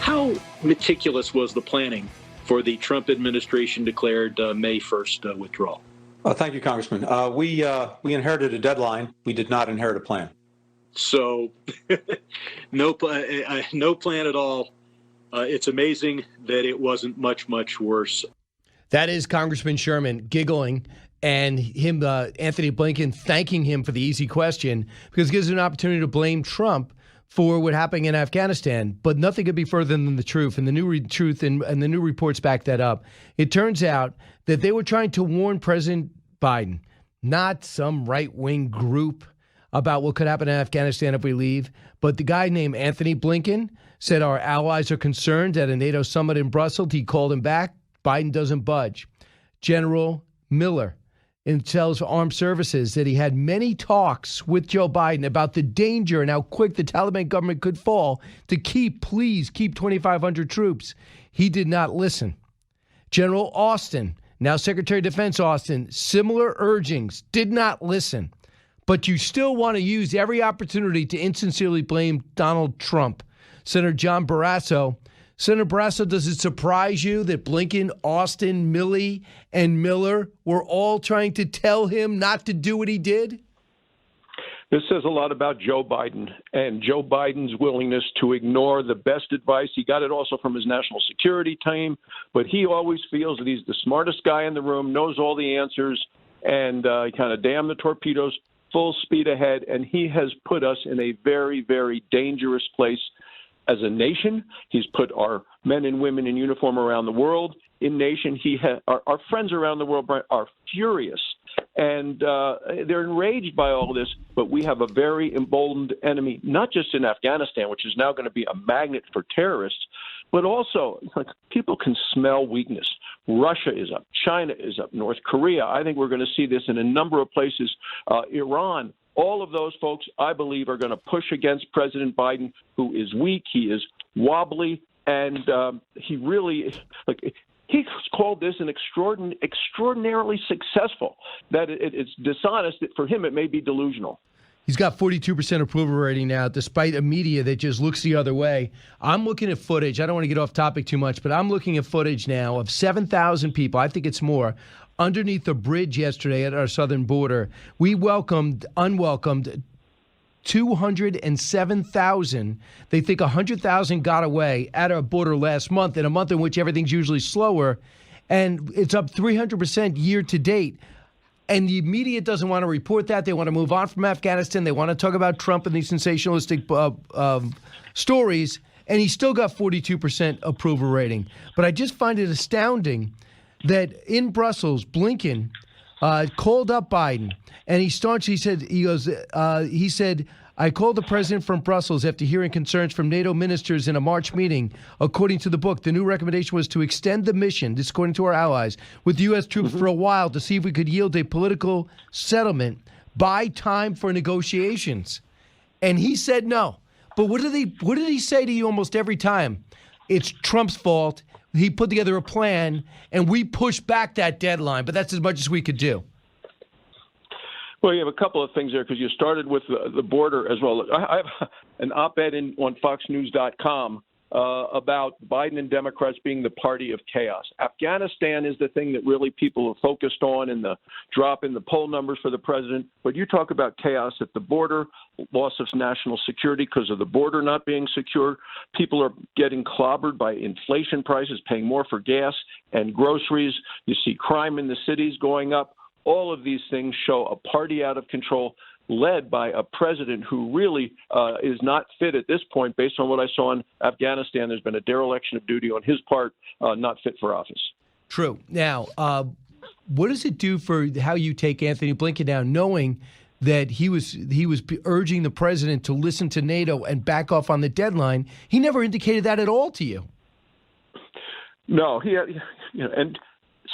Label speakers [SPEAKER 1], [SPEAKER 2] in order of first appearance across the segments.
[SPEAKER 1] How meticulous was the planning for the Trump administration declared May 1st withdrawal?
[SPEAKER 2] Thank you, Congressman. We inherited a deadline. We did not inherit a plan.
[SPEAKER 1] So no plan at all. It's amazing that it wasn't much worse.
[SPEAKER 3] That is Congressman Sherman giggling, and him, Anthony Blinken, thanking him for the easy question, because it gives him an opportunity to blame Trump for what happened in Afghanistan. But nothing could be further than the truth, and the new truth and the new reports back that up. It turns out that they were trying to warn President Biden, not some right-wing group, about what could happen in Afghanistan if we leave. But the guy named Anthony Blinken said our allies are concerned at a NATO summit in Brussels. He called him back. Biden doesn't budge. General Miller tells Armed Services that he had many talks with Joe Biden about the danger and how quick the Taliban government could fall to please keep 2,500 troops. He did not listen. General Austin, now Secretary of Defense Austin, similar urgings, did not listen. But you still want to use every opportunity to insincerely blame Donald Trump. Senator John Barrasso. Senator Barrasso, does it surprise you that Blinken, Austin, Milley, and Miller were all trying to tell him not to do what he did?
[SPEAKER 4] This says a lot about Joe Biden and Joe Biden's willingness to ignore the best advice. He got it also from his national security team, but he always feels that he's the smartest guy in the room, knows all the answers, and he kind of damn the torpedoes, full speed ahead. And he has put us in a very, very dangerous place as a nation. He's put our men and women in uniform around the world in nation. Our friends around the world are furious, and they're enraged by all this. But we have a very emboldened enemy, not just in Afghanistan, which is now going to be a magnet for terrorists, but also people can smell weakness. Russia is up. China is up. North Korea. I think we're going to see this in a number of places. Iran. All of those folks, I believe, are going to push against President Biden, who is weak. He is wobbly, and he really he called this an extraordinarily successful. That it's dishonest. For him, it may be delusional.
[SPEAKER 3] He's got 42% approval rating now, despite a media that just looks the other way. I'm looking at footage. I don't want to get off topic too much, but I'm looking at footage now of 7,000 people. I think it's more. Underneath the bridge yesterday at our southern border, we unwelcomed 207,000. They think 100,000 got away at our border last month, in a month in which everything's usually slower. And it's up 300% year to date. And the media doesn't want to report that. They want to move on from Afghanistan. They want to talk about Trump and these sensationalistic stories. And he still got 42% approval rating. But I just find it astounding that in Brussels, Blinken called up Biden, and he said, I called the president from Brussels after hearing concerns from NATO ministers in a March meeting. According to the book, the new recommendation was to extend the mission, this according to our allies, with U.S. troops for a while to see if we could yield a political settlement, buy time for negotiations. And he said no. But what did he say to you almost every time? It's Trump's fault. He put together a plan, and we pushed back that deadline, but that's as much as we could do.
[SPEAKER 4] Well, you have a couple of things there, because you started with the border as well. I have an op-ed on FoxNews.com about Biden and Democrats being the party of chaos. Afghanistan is the thing that really people are focused on, and the drop in the poll numbers for the president. But you talk about chaos at the border, loss of national security because of the border not being secure. People are getting clobbered by inflation prices, paying more for gas and groceries. You see crime in the cities going up. All of these things show a party out of control, led by a president who really is not fit at this point. Based on what I saw in Afghanistan, there's been a dereliction of duty on his part, not fit for office.
[SPEAKER 3] True. Now, what does it do for how you take Anthony Blinken down, knowing that he was urging the president to listen to NATO and back off on the deadline? He never indicated that at all to you.
[SPEAKER 4] No, and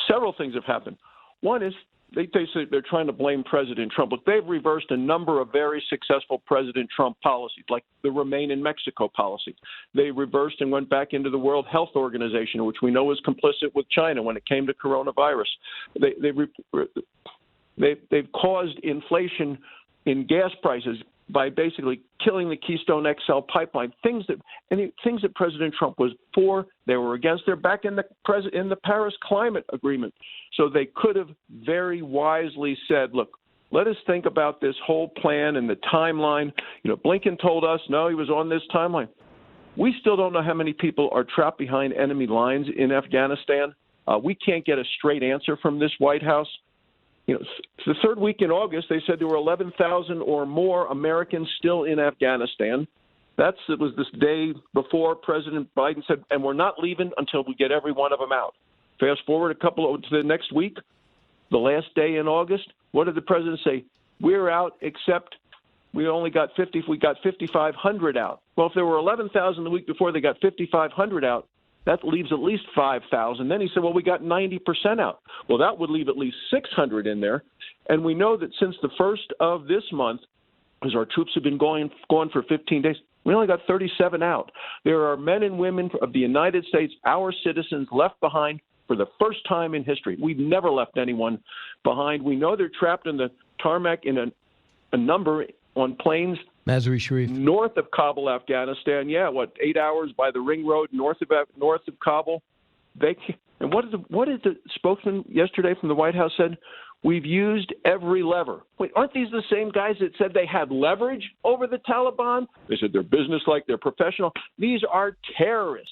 [SPEAKER 4] several things have happened. One is, they say they're trying to blame President Trump. Look, they've reversed a number of very successful President Trump policies, like the Remain in Mexico policy. They reversed and went back into the World Health Organization, which we know is complicit with China when it came to coronavirus. They've caused inflation in gas prices, by basically killing the Keystone XL pipeline, things that President Trump was for, they were against. They're back in the Paris Climate Agreement. So they could have very wisely said, look, let us think about this whole plan and the timeline. Blinken told us, no, he was on this timeline. We still don't know how many people are trapped behind enemy lines in Afghanistan. We can't get a straight answer from this White House. The third week in August, they said there were 11,000 or more Americans still in Afghanistan. It was this day before President Biden said, and we're not leaving until we get every one of them out. Fast forward to the next week, the last day in August. What did the president say? We're out, except we got 5,500 out. Well, if there were 11,000 the week before, they got 5,500 out. That leaves at least 5,000. Then he said, well, we got 90% out. Well, that would leave at least 600 in there. And we know that since the first of this month, as our troops have been gone for 15 days, we only got 37 out. There are men and women of the United States, our citizens, left behind for the first time in history. We've never left anyone behind. We know they're trapped in the tarmac in a number on planes
[SPEAKER 3] Mazar-e-Sharif,
[SPEAKER 4] north of Kabul, Afghanistan. 8 hours by the ring road north of Kabul. And what did the spokesman yesterday from the White House said? We've used every lever. Wait, aren't these the same guys that said they had leverage over the Taliban? They said they're businesslike, they're professional. These are terrorists.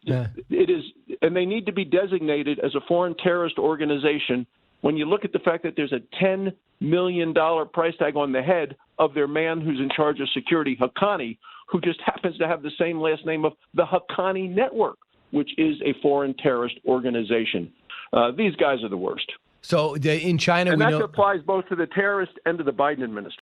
[SPEAKER 3] Yeah.
[SPEAKER 4] It is, and they need to be designated as a foreign terrorist organization. When you look at the fact that there's a $10 million price tag on the head of their man who's in charge of security, Haqqani, who just happens to have the same last name of the Haqqani Network, which is a foreign terrorist organization. These guys are the worst.
[SPEAKER 3] So in China,
[SPEAKER 4] and
[SPEAKER 3] we
[SPEAKER 4] that
[SPEAKER 3] know
[SPEAKER 4] applies both to the terrorists and to the Biden administration.